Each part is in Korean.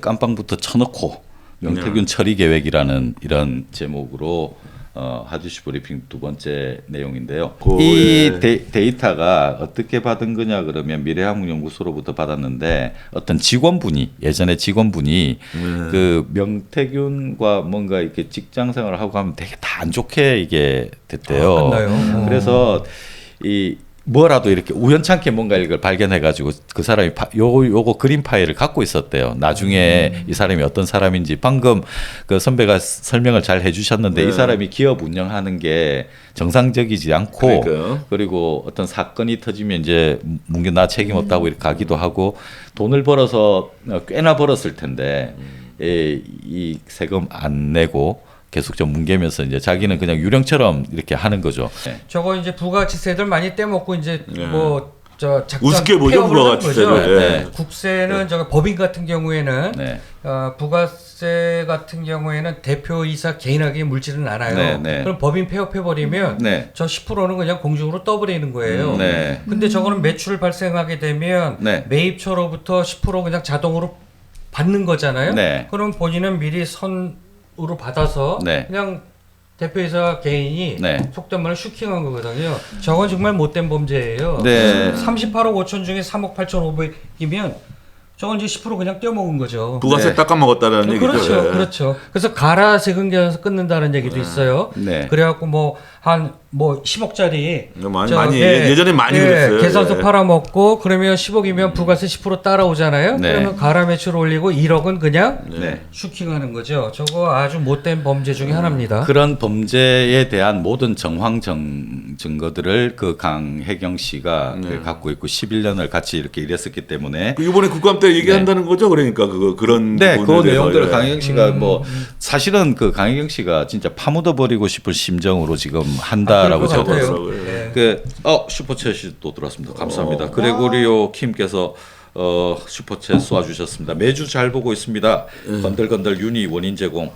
깜빵부터 쳐넣고 명태균 처리 계획이라는 이런 제목으로 하주시 브리핑 두 번째 내용인데요. 이 데이터가 어떻게 받은 거냐 그러면 미래한국연구소로부터 받았는데 어떤 직원분이 예전에 직원분이 그 명태균과 뭔가 이렇게 직장 생활을 하고 하면 되게 다 안 좋게 이게 됐대요. 그래서 이 뭐라도 이렇게 우연찮게 뭔가 이걸 발견해가지고 그 사람이 요거 그림 파일을 갖고 있었대요. 나중에 이 사람이 어떤 사람인지 방금 그 선배가 설명을 잘 해주셨는데 이 사람이 기업 운영하는 게 정상적이지 않고 그리고 어떤 사건이 터지면 이제 문제 나 책임 없다고 이렇게 가기도 하고 돈을 벌어서 꽤나 벌었을 텐데 이 세금 안 내고 계속 좀 뭉개면서 이제 자기는 그냥 유령처럼 이렇게 하는 거죠. 네. 저거 이제 부가치세들 많이 떼먹고 이제 뭐 저 우습게 보죠 부가치세를. 네. 국세는 저거 법인 같은 경우에는 부가세 같은 경우에는 대표이사 개인에게 물지는 않아요. 그럼 법인 폐업해버리면 저 10%는 그냥 공중으로 떠버리는 거예요. 근데 저거는 매출 발생하게 되면 매입처로부터 10% 그냥 자동으로 받는 거잖아요. 그럼 본인은 미리 으로 받아서 그냥 대표이사 개인이 속된 말로 슈킹한 거거든요. 저건 정말 못된 범죄예요. 38억 5천 중에 3억 8,500이면 저건 이제 10% 그냥 떼어먹은 거죠. 부가세 닦아먹었다는 얘기죠. 그렇죠, 그렇죠. 그래서 가라 세금계산서 끊는다는 얘기도 있어요. 그래갖고 뭐 한 10억짜리 많이 예전에 많이 그랬어요. 계산서 팔아먹고 그러면 10억이면 부가세 10% 따라오잖아요. 그러면 가라 매출 올리고 1억은 그냥 슈킹하는 거죠. 저거 아주 못된 범죄 중에 하나입니다. 그런 범죄에 대한 모든 정황 증거들을 그 강혜경 씨가 갖고 있고 11년을 같이 이렇게 일했었기 때문에 이번에 국감 때 얘기한다는 거죠. 그러니까 그런 그 내용들을 강혜경 씨가 뭐 사실은 그 강혜경 씨가 진짜 파묻어 버리고 싶을 심정으로 지금 한다라고 적었어요. 슈퍼챗이 또 들어왔습니다. 감사합니다. 그레고리오 킴께서 슈퍼챗 쏘아주셨습니다. 매주 잘 보고 있습니다. 건들건들 윤희 원인 제공.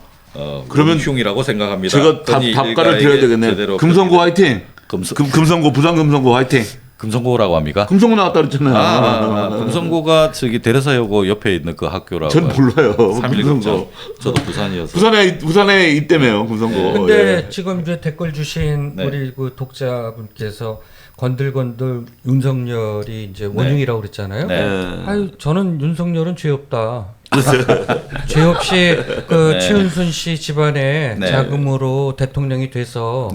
그러면 흉이라고 생각합니다. 제가 답가를 드려야 되겠네요. 금성고 화이팅. 금성고 부산 금성고 화이팅. 금성고라고 합니까? 금성고 나왔다 그랬잖아요. 금성고가 저기 대려사여고 옆에 있는 그 학교라고. 전 몰라요. 3.1 저도 부산이어서. 부산에 있다며요. 금성고. 근데 지금 이제 댓글 주신 우리 그 독자분께서 건들건들 윤석열이 이제 원흉이라고 그랬잖아요. 아유 저는 윤석열은 죄 없다. 죄 없이 그 최은순 씨 집안의 자금으로 대통령이 돼서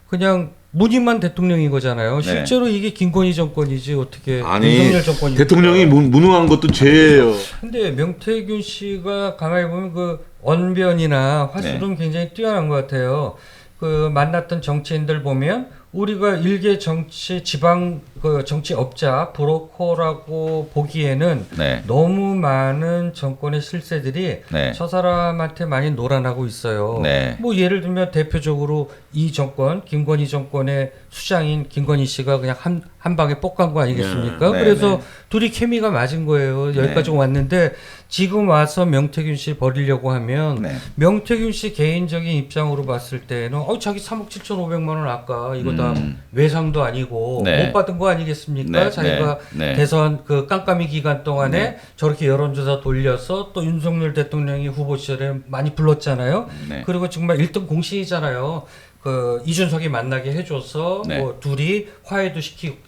그냥 문임만 대통령인 거잖아요. 실제로 이게 김건희 정권이지 어떻게 윤석열 정권이 대통령이 무능한 것도 죄예요. 근데 명태균 씨가 가만히 보면 그 언변이나 화술은 굉장히 뛰어난 것 같아요. 그 만났던 정치인들 보면 우리가 일개 정치 지방 그 정치업자 브로커라고 보기에는 너무 많은 정권의 실세들이 저 사람한테 많이 노란하고 있어요. 뭐 예를 들면 대표적으로 이 정권 김건희 정권의 수장인 김건희 씨가 그냥 한 방에 뻑간 거 아니겠습니까? 그래서 둘이 케미가 맞은 거예요. 여기까지 왔는데 지금 와서 명태균 씨 버리려고 하면 명태균 씨 개인적인 입장으로 봤을 때는 자기 3억 7,500만 원 아까 이거 다 외상도 아니고 못 받은 거 아니겠습니까? 자기가 대선 그 깜깜이 기간 동안에 저렇게 여론조사 돌려서 또 윤석열 대통령이 후보 시절에 많이 불렀잖아요. 그리고 정말 1등 공신이잖아요. 그 이준석이 만나게 해줘서 뭐 둘이 화해도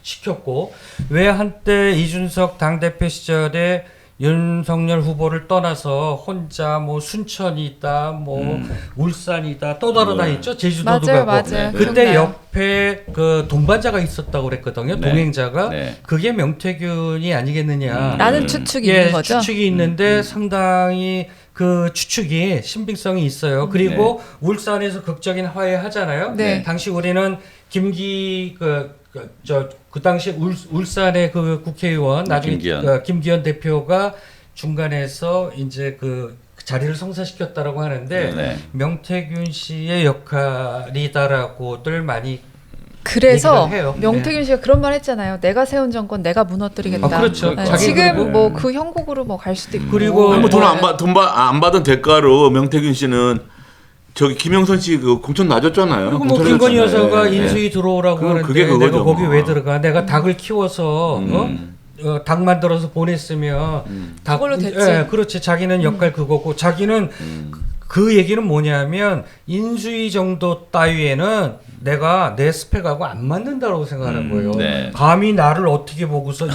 시켰고 왜 한때 이준석 당대표 시절에 윤석열 후보를 떠나서 혼자 뭐 순천이다 뭐 울산이다 떠돌아다녔죠. 제주도도 가고. 맞아요. 그때 옆에 그 동반자가 있었다고 그랬거든요. 동행자가. 그게 명태균이 아니겠느냐. 라는 추측이 있는 거죠. 추측이 있는데 상당히 그 추측이 신빙성이 있어요. 그리고 울산에서 극적인 화해하잖아요. 당시 우리는 그 당시 울산의 그 국회의원 나중에 김기현 대표가 중간에서 이제 그 자리를 성사시켰다라고 하는데 명태균 씨의 역할이다라고들 많이 그래서 명태균 씨가 그런 말 했잖아요. 내가 세운 정권 내가 무너뜨리겠다. 그렇죠. 지금 뭐 그 형국으로 뭐 갈 수도 있고. 그리고 뭐 돈 안 받은 대가로 명태균 씨는 저기 김영선 씨 그 공천 놔줬잖아요. 그리고 뭐 김건희 여사가 인수위 들어오라고 하는데 내가 거기 왜 들어가? 내가 닭을 키워서 당 만들어서 보냈으면 다 그걸로 됐지. 예, 그렇지. 자기는 역할 그거고 자기는 그 얘기는 뭐냐면 인수위 정도 따위에는 내가 내 스펙하고 안 맞는다고 생각하는 거예요. 네. 감히 나를 어떻게 보고서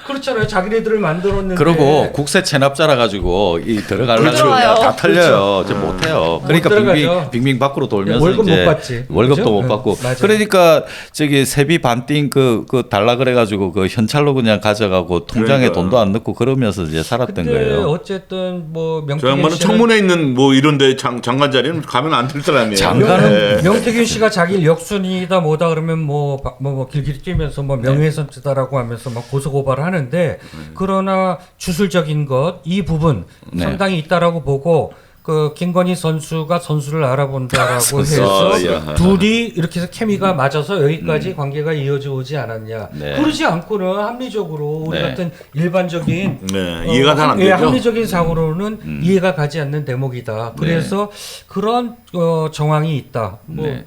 그렇잖아요. 자기네들을 만들었는데. 그리고 국세 체납자라 가지고 이 들어가려면 들어가요. 다 틀려요. 저 못해요. 그러니까 들어가죠. 빙빙 밖으로 돌면서 월급 이제 못 받지. 월급도 그죠? 못 받고. 맞아요. 그러니까 저기 세비 반띵 그 달라 그래가지고 그 현찰로 그냥 가져가고 통장에 그러니까. 돈도 안 넣고 그러면서 이제 살았던 근데 거예요. 어쨌든 뭐 저 명태균 양반은 씨는 청문회 있는 뭐 이런데 장관 자리는 가면 안 될 사람이에요. 장관은 네. 명태균 씨가 자기 역순이다 뭐다 그러면 뭐 길길이 뛰면서 뭐 명예훼손죄다라고 하면서 막 고소고발을 하는데 그러나 주술적인 것 이 부분 네. 상당히 있다라고 보고 그 김건희 선수가 선수를 알아본다라고 선수. 해서 야. 둘이 이렇게 해서 케미가 맞아서 여기까지 관계가 이어져 오지 않았냐. 네. 그러지 않고는 합리적으로 우리 네. 같은 일반적인 네, 이해가 잘 안 예, 되죠. 합리적인 사고로는 이해가 가지 않는 대목이다. 그래서 그런 정황이 있다. 뭐 네.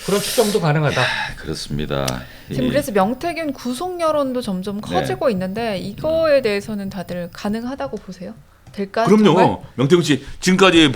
그런 추정도 가능하다. 그렇습니다. 지금 그래서 명태균 구속 여론도 점점 커지고 있는데 이거에 대해서는 다들 가능하다고 보세요? 될까? 그럼요. 정말? 명태균 씨 지금까지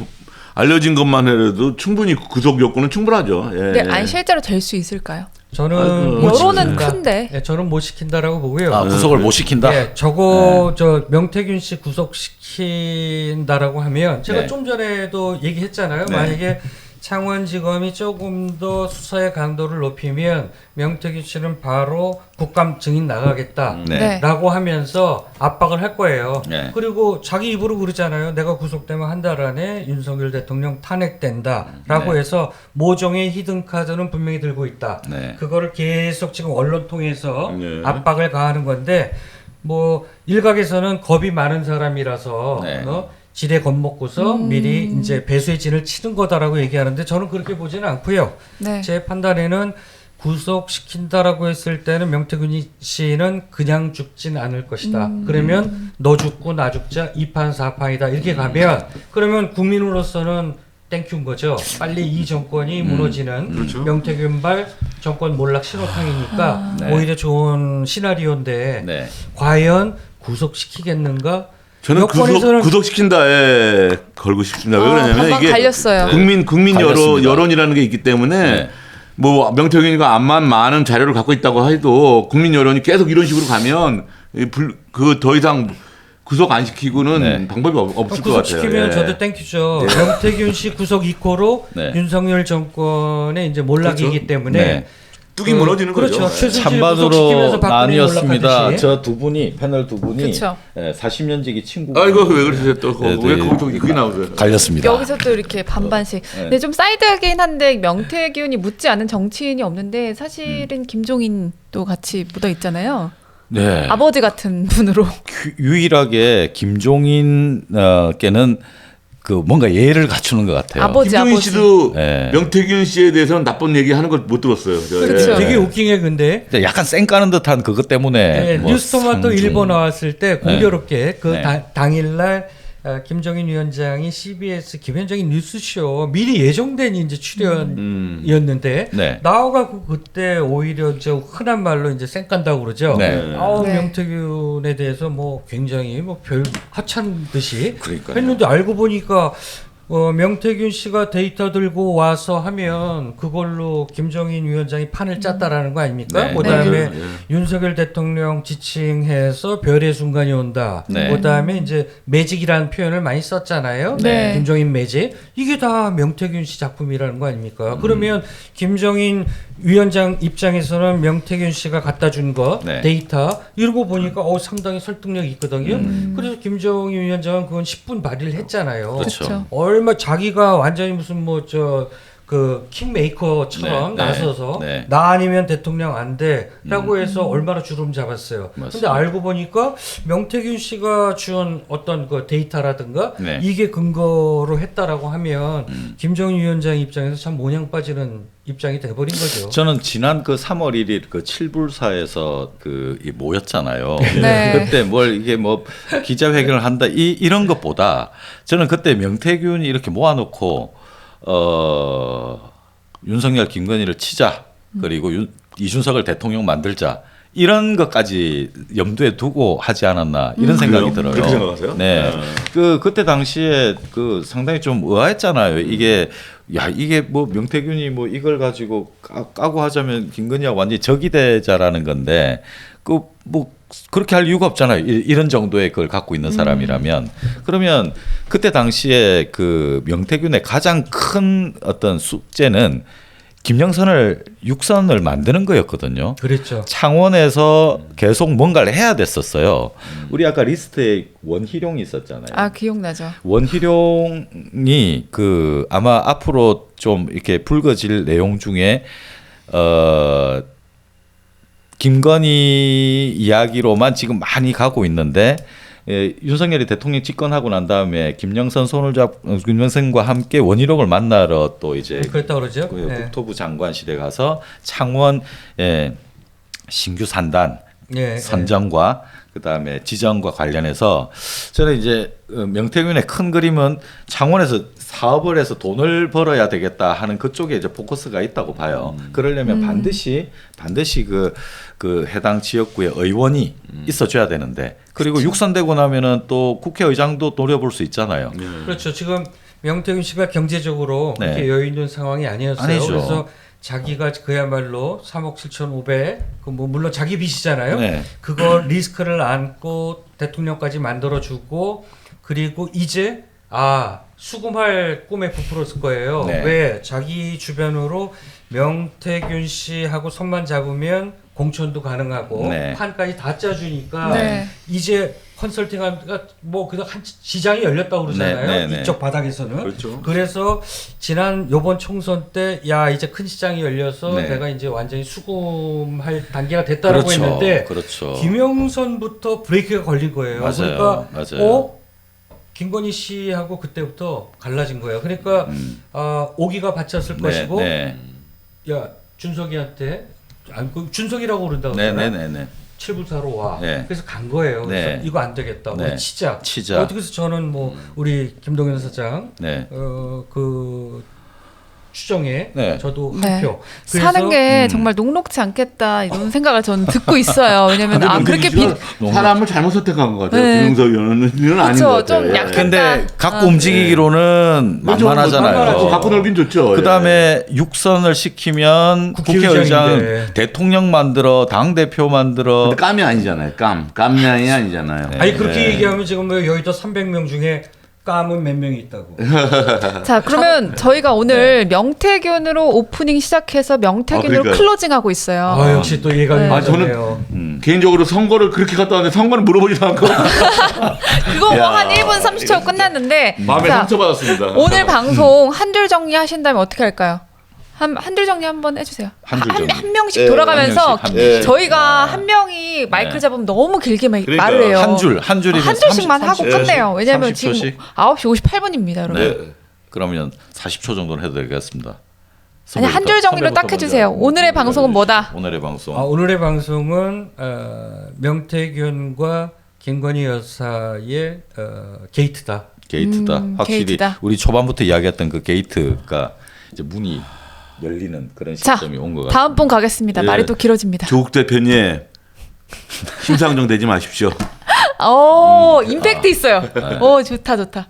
알려진 것만 해도 충분히 구속 요건은 충분하죠. 예. 근데 아니 실제로 될 수 있을까요? 저는 아이고. 못 여론은 시킨다. 큰데. 예, 저는 못 시킨다라고 보고요. 아, 구속을 못 시킨다. 예, 저거 저 명태균 씨 구속시킨다라고 하면 제가 네. 좀 전에도 얘기했잖아요. 네. 만약에 창원지검이 조금 더 수사의 강도를 높이면 명태균 씨는 바로 국감 증인 나가겠다. 네. 라고 하면서 압박을 할 거예요. 네. 그리고 자기 입으로 그러잖아요. 내가 구속되면 한 달 안에 윤석열 대통령 탄핵된다라고 네. 해서 모종의 히든 카드는 분명히 들고 있다. 네. 그거를 계속 지금 언론 통해서 네. 압박을 가하는 건데 뭐 일각에서는 겁이 많은 사람이라서 네. 지레 겁먹고서 미리 이제 배수의 진을 치는 거다라고 얘기하는데 저는 그렇게 보지는 않고요. 네. 제 판단에는 구속시킨다라고 했을 때는 명태균 씨는 그냥 죽진 않을 것이다. 그러면 너 죽고 나 죽자 2판 4판이다. 이렇게 가면 그러면 국민으로서는 땡큐인 거죠. 빨리 이 정권이 무너지는 그렇죠. 명태균발 정권 몰락 신호탄이니까 네. 오히려 좋은 시나리오인데 네. 과연 구속시키겠는가? 저는 여권에서는 구속시킨다에 걸고 싶습니다. 왜 그러냐면 반반 이게 갈렸어요. 국민 갈렸습니다. 여론이라는 게 있기 때문에 네. 뭐 명태균이가 암만 많은 자료를 갖고 있다고 해도 국민 여론이 계속 이런 식으로 가면 그 더 이상 구속 안 시키고는 네. 방법이 없을 것 같아요. 구속시키면 예. 저도 땡큐죠. 명태균 씨 구속 이코로 네. 윤석열 정권의 이제 몰락이기 그렇죠. 때문에 네. 뚝이 무너지는 그렇죠. 거죠. 최순실 찬반으로 구속시키면서 박근혜 나뉘었습니다. 몰락하듯이. 저 두 분이 패널 두 분이 그쵸. 40년지기 친구. 아이고 왜 그러세요 또? 네, 왜 네. 거기서 그게 나오세요? 갈렸습니다. 여기서 또 이렇게 반반씩. 네. 근데 좀 사이드긴 한데 명태균이 묻지 않은 정치인이 없는데 사실은 김종인도 같이 묻어 있잖아요. 네. 아버지 같은 분으로. 유일하게 김종인께는 그 뭔가 예를 갖추는 것 같아요. 아버지. 김종인 씨도 네. 명태균 씨에 대해서는 나쁜 얘기하는 걸 못 들었어요. 저. 그렇죠. 예. 되게 웃긴 게 근데 근데 약간 쌩까는 듯한 그것 때문에 네, 뭐 뉴스토마토 상중. 일보 나왔을 때 공교롭게 그 네. 당일날 김정인 위원장이 CBS 김현정인 뉴스쇼 미리 예정된 이제 출연이었는데 네. 나와가지고 그때 오히려 저 흔한 말로 이제 쌩깐다고 그러죠. 네. 아우 네. 명태균에 대해서 뭐 굉장히 뭐 별 하찮은 듯이 그러니까요. 했는데 알고 보니까 명태균 씨가 데이터 들고 와서 하면 그걸로 김정인 위원장이 판을 짰다라는 거 아닙니까? 네. 그다음에 네. 윤석열 대통령 지칭해서 별의 순간이 온다. 네. 그다음에 이제 매직이라는 표현을 많이 썼잖아요. 네. 김정인 매직. 이게 다 명태균 씨 작품이라는 거 아닙니까? 그러면 김정인 위원장 입장에서는 명태균 씨가 갖다 준 거 네. 데이터 이러고 보니까 상당히 설득력이 있거든요. 그래서 김정인 위원장은 그건 10분 발의를 했잖아요. 그렇죠. 그렇죠. 얼마 자기가 완전히 무슨 뭐 저 그 킹메이커처럼 네, 네, 나서서 네. 나 아니면 대통령 안 돼라고 해서 얼마나 주름 잡았어요. 근데 맞습니다. 알고 보니까 명태균 씨가 준 어떤 그 데이터라든가 네. 이게 근거로 했다라고 하면 김정인 위원장 입장에서 참 모냥 빠지는 입장이 돼버린 거죠. 저는 지난 그 3월 1일 그 칠불사에서 이 모였잖아요. 네. 그때 뭘 이게 뭐 기자회견을 한다 이런 것보다 저는 그때 명태균이 이렇게 모아놓고 윤석열 김건희를 치자 그리고 이준석을 대통령 만들자 이런 것까지 염두에 두고 하지 않았나 이런 생각이 그래요? 들어요. 그렇게 생각하세요? 네. 그때 당시에 상당히 좀 의아했잖아요. 이게 뭐 명태균이 뭐 이걸 가지고 까고 하자면 김건희가 완전히 적이 되자라는 건데 뭐 그렇게 할 이유가 없잖아요. 이런 정도의 그걸 갖고 있는 사람이라면. 그러면 그때 당시에 그 명태균의 가장 큰 어떤 숙제는 김영선을 육선을 만드는 거였거든요. 그랬죠. 창원에서 계속 뭔가를 해야 됐었어요. 우리 아까 리스트에 원희룡이 있었잖아요. 아 기억나죠. 원희룡이 아마 앞으로 좀 이렇게 불거질 내용 중에 김건희 이야기로만 지금 많이 가고 있는데 윤석열이 대통령 집권하고 난 다음에 김영선과 함께 원희룡을 만나러 또 이제 그랬다 그러죠. 네. 국토부 장관실에 가서 창원 신규 산단 네. 선정과 그다음에 지정과 관련해서 저는 이제 명태균의 큰 그림은 창원에서 사업을 해서 돈을 벌어야 되겠다 하는 그쪽에 이제 포커스가 있다고 봐요. 그러려면 반드시 그 해당 지역구의 의원이 있어줘야 되는데 그리고 육선되고 나면은 또 국회의장도 노려볼 수 있잖아요. 그렇죠. 지금 명태균 씨가 경제적으로 네. 그렇게 여유 있는 상황이 아니었어요. 아니죠. 그래서 자기가 그야말로 3억 7,500, 뭐 물론 자기 빚이잖아요. 네. 그거 리스크를 안고 대통령까지 만들어주고 그리고 이제 수금할 꿈에 부풀었을 거예요. 네. 왜? 자기 주변으로 명태균 씨하고 손만 잡으면 공천도 가능하고 네. 판까지 다 짜주니까 네. 이제 컨설팅하니까 뭐 그냥 한 시장이 열렸다고 그러잖아요. 네, 네, 네. 이쪽 바닥에서는. 그렇죠. 그래서 요번 총선 때 이제 큰 시장이 열려서 네. 내가 이제 완전히 수금할 단계가 됐다라고 그렇죠. 했는데 그렇죠. 김영선부터 브레이크가 걸린 거예요. 맞아요. 그러니까 맞아요. 김건희 씨하고 그때부터 갈라진 거예요. 그러니까 오기가 받쳤을 것이고 네. 야 준석이한테 준석이라고 그런다고 네네네. 칠부사로 와. 네. 그래서 간 거예요. 그래서 네. 이거 안 되겠다. 네. 우리 치자. 치자. 어떻게 해서 저는 뭐 우리 김동연 사장 네. 그 추정에 네. 저도 한 네. 표. 사는 게 정말 녹록지 않겠다 이런 생각을 저는 듣고 있어요. 왜냐면 그렇게 사람을 잘못 선택한 것 같아요. 네. 김영석 의원은 이건 아닌 것 그쵸, 좀 같아요. 약간 근데 갖고 움직이기로는 만만하잖아요. 갖고 놀긴 좋죠. 그다음에 육선을 시키면 국회의장인데. 국회의장, 대통령 만들어, 당 대표 만들어. 근데 깜이 아니잖아요. 깜냥이 아니잖아요. 아니 그렇게 얘기하면 지금 뭐 여의도 300명 중에 까문 몇 명이 있다고. 자 그러면 저희가 오늘 명태균으로 오프닝 시작해서 명태균으로 그러니까요. 클로징하고 있어요. 역시 또 예감이 네. 맞네요. 개인적으로 선거를 그렇게 갔다 왔는데 선거는 물어보지도 않고 그거 뭐 한 1분 30초 끝났는데 마음에 자, 상처받았습니다. 오늘 방송 한 줄 정리하신다면 어떻게 할까요? 한 줄 정리 한번 해주세요. 한줄 정리. 한 명씩 네, 돌아가면서 한 명씩. 저희가 한 명이 마이크 잡으면 너무 길게 그러니까요. 말을 해요. 한 줄이면 한 줄씩만 30, 하고 30, 끝내요. 왜냐면 30초씩? 지금 9시 58분입니다, 여러분. 네. 그러면 40초 정도는 해도 되겠습니다. 아니 한 줄 정리로 딱 해주세요. 오늘의 방송은 뭐다? 오늘의 방송. 오늘의 방송은 명태균과 김건희 여사의 게이트다. 게이트다. 확실히 게이트다. 우리 초반부터 이야기했던 그 게이트가 이제 문이 열리는 그런 자, 시점이 온 것 같아요. 다음 분 가겠습니다. 예. 말이 또 길어집니다. 조국 대표님 심상정 되지 마십시오. 임팩트 있어요. 좋다.